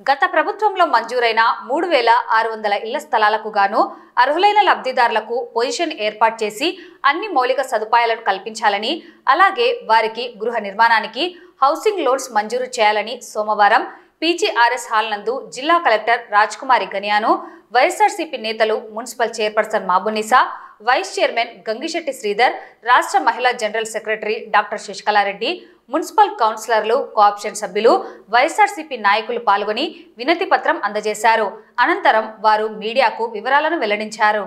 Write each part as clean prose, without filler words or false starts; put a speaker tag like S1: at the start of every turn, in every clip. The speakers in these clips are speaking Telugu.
S1: గత ప్రభుత్వంలో మంజూరైన 3600 ఇళ్ల స్థలాలకు గాను అర్హులైన లబ్ధిదారులకు పొజిషన్ ఏర్పాటు చేసి అన్ని మౌలిక సదుపాయాలను కల్పించాలని, అలాగే వారికి గృహ నిర్మాణానికి హౌసింగ్ లోన్స్ మంజూరు చేయాలని సోమవారం పీజీఆర్ఎస్ హాల్ నందు జిల్లా కలెక్టర్ రాజ్కుమారి గనియాను, వైఎస్ఆర్సీపీ నేతలు municipal chairperson Mabunisa, vice chairman Gangishetti Sridhar, రాష్ట్ర మహిళా general secretary doctor Sasikala Reddy, municipal కౌన్సిలర్లు, కోఆప్షన్ సభ్యులు, వైఎస్ఆర్సీపీ నాయకులు పాల్గొని వినతి పత్రం అందజేశారు. అనంతరం వారు మీడియాకు వివరాలను వెల్లడించారు.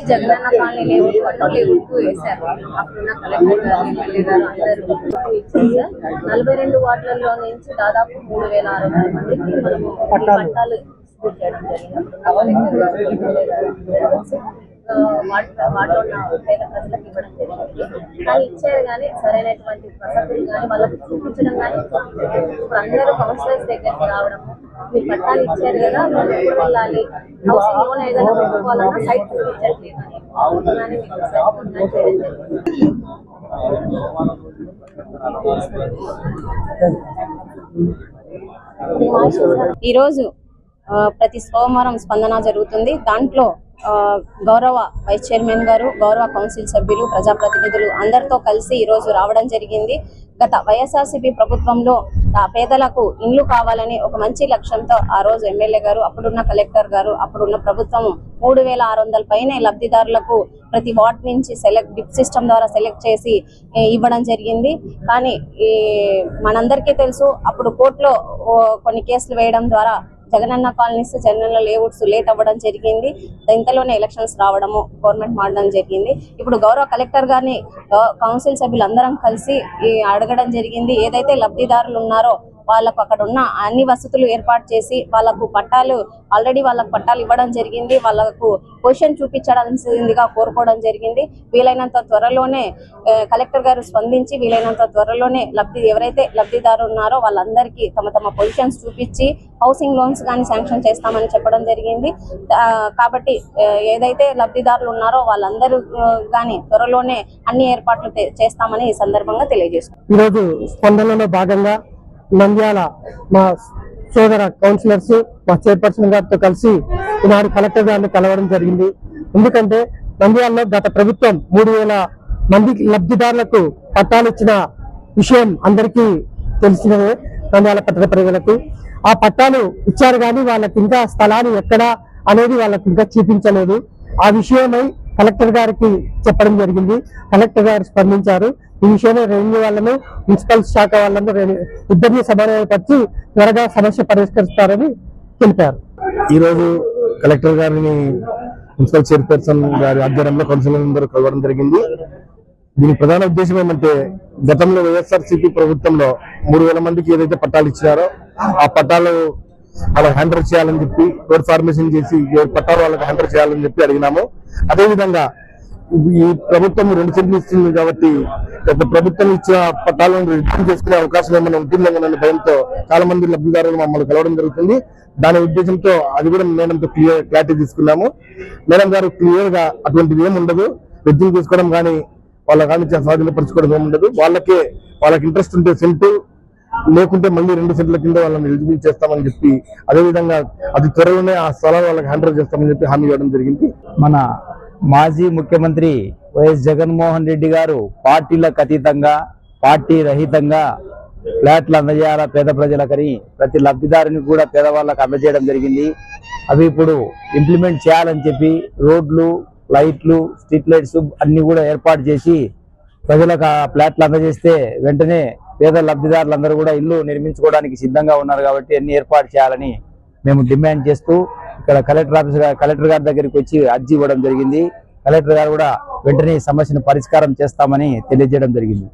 S2: జగనన్న కాలనీ లేఅవుట్ ఎక్కువ వేశారు. అప్పుడున్న కలెక్టర్ గారు, ఎమ్మెల్యే గారు అందరూ ఇచ్చారు సార్. 42 వార్డులలో నుంచి దాదాపు 3600 మందికి మనము పట్టాలు డిస్ట్రిబ్యూట్ చేయడం జరిగింది. కలెక్టర్ గారు, ఎమ్మెల్యే గారు వాటిలో ఉన్న పేద ప్రజలకు ఇవ్వడం జరిగింది. కానీ ఇచ్చారు కానీ సరైనటువంటి వసతులు కానీ వాళ్ళకి చూపించడం కానీ ఇప్పుడు అందరూ కౌన్సిలర్స్ దగ్గరికి రావడము, మీరు పట్టాలు ఇచ్చారు కదా మనం ఎప్పుడు వెళ్ళాలి, హౌసింగ్ లోన్ ఏదైనా పెట్టుకోవాలన్నా సైట్ చూపించట్లేదు అని మీకు సైట్ చేయడం జరిగింది. ఈరోజు ప్రతి సోమవారం స్పందన జరుగుతుంది. దాంట్లో గౌరవ వైస్ చైర్మన్ గారు, గౌరవ కౌన్సిల్ సభ్యులు, ప్రజాప్రతినిధులు అందరితో కలిసి ఈరోజు రావడం జరిగింది. గత వైఎస్ఆర్సీపీ ప్రభుత్వంలో పేదలకు ఇండ్లు కావాలని ఒక మంచి లక్ష్యంతో ఆ రోజు ఎమ్మెల్యే గారు, అప్పుడున్న కలెక్టర్ గారు, అప్పుడున్న ప్రభుత్వం 3600 పైనే లబ్ధిదారులకు ప్రతి వార్డ్ నుంచి డిప్ సిస్టమ్ ద్వారా సెలెక్ట్ చేసి ఇవ్వడం జరిగింది. కానీ మనందరికీ తెలుసు, అప్పుడు కోర్టులో కొన్ని కేసులు వేయడం ద్వారా Jagananna colonies, Jagananna layouts late అవ్వడం జరిగింది. ఇంతలోనే ఎలక్షన్స్ రావడము, గవర్నమెంట్ మారడం జరిగింది. ఇప్పుడు గౌరవ కలెక్టర్ గారిని కౌన్సిల్ సభ్యులు అందరం కలిసి అడగడం జరిగింది. ఏదైతే లబ్ధిదారులు ఉన్నారో వాళ్ళకు అక్కడ ఉన్న అన్ని వసతులు ఏర్పాటు చేసి వాళ్ళకు పట్టాలు వాళ్ళకు పట్టాలు ఇవ్వడం జరిగింది. వాళ్ళకు పొజిషన్ చూపించడాల్సిందిగా కోరుకోవడం జరిగింది. వీలైనంత త్వరలోనే కలెక్టర్ గారు స్పందించి వీలైనంత త్వరలోనే ఎవరైతే లబ్ధిదారులు ఉన్నారో వాళ్ళందరికీ తమ పొజిషన్స్ చూపించి హౌసింగ్ లోన్స్ కానీ శాంక్షన్ చేస్తామని చెప్పడం జరిగింది. కాబట్టి ఏదైతే లబ్ధిదారులు ఉన్నారో వాళ్ళందరూ కానీ త్వరలోనే అన్ని ఏర్పాట్లు చేస్తామని ఈ సందర్భంగా తెలియజేస్తున్నాం.
S3: ఈరోజు స్పందనలో భాగంగా నంద్యాల మా సోదర కౌన్సిలర్స్, మా చైర్పర్సన్ గారితో కలిసి ఈనాడు కలెక్టర్ గారిని కలవడం జరిగింది. ఎందుకంటే నంద్యాలలో గత ప్రభుత్వం 3000 మందికి లబ్ధిదారులకు పట్టాలు ఇచ్చిన విషయం అందరికీ తెలిసినదే. నంద్యాల పట్టణ ప్రజలకు ఆ పట్టాలు ఇచ్చారు కానీ వాళ్ళకి ఇంకా స్థలాలు ఎక్కడ అనేది వాళ్ళకి ఇంకా చూపించలేదు. ఆ విషయమై కలెక్టర్ గారికి చెప్పడం జరిగింది. కలెక్టర్ గారు స్పందించారు. ఈ విషయంలో రెవెన్యూ వాళ్ళను, మున్సిపల్ శాఖ వాళ్ళను ఇద్దరిని సమన్వయపరిచి త్వరగా సమస్య పరిష్కరిస్తారని తెలిపారు.
S4: ఈరోజు కలెక్టర్ గారిని మున్సిపల్ చైర్పర్సన్ గారి ఆధ్వర్యంలో కౌన్సిలర్ అందరూ కలవడం జరిగింది. దీని ప్రధాన ఉద్దేశం ఏమంటే, గతంలో వైఎస్ఆర్సీపీ ప్రభుత్వంలో 3000 మందికి ఏదైతే పట్టాలు ఇచ్చినారో ఆ పట్టాలు వాళ్ళకి హ్యాండర్ చేయాలని చెప్పి రోడ్ ఫార్మేషన్ చేసి పట్టాలు వాళ్ళకి హ్యాండర్ చేయాలని చెప్పి అడిగినాము. అదేవిధంగా ఈ ప్రభుత్వం 2 సెంట్లు ఇస్తుంది కాబట్టి ఒక ప్రభుత్వం ఇచ్చిన పట్టాలను రిటర్న్ చేసుకునే అవకాశం ఏమైనా ఉంటుందన్న భయంతో చాలా మంది లబ్ధిదారులు మమ్మల్ని కలవడం జరుగుతుంది. దాని ఉద్దేశంతో అది కూడా మేడంతో క్లారిటీ తీసుకున్నాము. మేడం గారు క్లియర్ గా అటువంటిది ఏమి ఉండదు, రిటర్న్ తీసుకోవడం కానీ వాళ్ళ కానీ స్వాధీనపరచుకోవడం ఏమి ఉండదు. వాళ్ళకి ఇంట్రెస్ట్ ఉంటే సెంటు, లేకుంటే మళ్ళీ 2 సెంట్ల కింద వాళ్ళని ఎలిజిబుల్ చేస్తామని చెప్పి, అదేవిధంగా అది త్వరలోనే ఆ స్థలాలు వాళ్ళకి హ్యాండర్ చేస్తామని చెప్పి హామీ ఇవ్వడం జరిగింది.
S5: మన మాజీ ముఖ్యమంత్రి వైఎస్ జగన్మోహన్ రెడ్డి గారు పార్టీలకు అతీతంగా, పార్టీ రహితంగా ఫ్లాట్లు అందజేయాలా పేద ప్రజలకని ప్రతి లబ్ధిదారుని కూడా పేదవాళ్ళకు అందజేయడం జరిగింది. అవి ఇప్పుడు ఇంప్లిమెంట్ చేయాలని చెప్పి రోడ్లు, లైట్లు, స్ట్రీట్ లైట్స్ అన్ని కూడా ఏర్పాటు చేసి ప్రజలకు ఆ ఫ్లాట్లు అందజేస్తే వెంటనే పేద లబ్ధిదారులందరూ కూడా ఇల్లు నిర్మించుకోవడానికి సిద్ధంగా ఉన్నారు. కాబట్టి అన్ని ఏర్పాటు చేయాలని మేము డిమాండ్ చేస్తూ ఇక్కడ కలెక్టర్ గారి దగ్గరికి వచ్చి అర్జీ ఇవ్వడం జరిగింది. కలెక్టర్ గారు కూడా వెంటనే సమస్యను పరిష్కారం చేస్తామని తెలియజేయడం జరిగింది.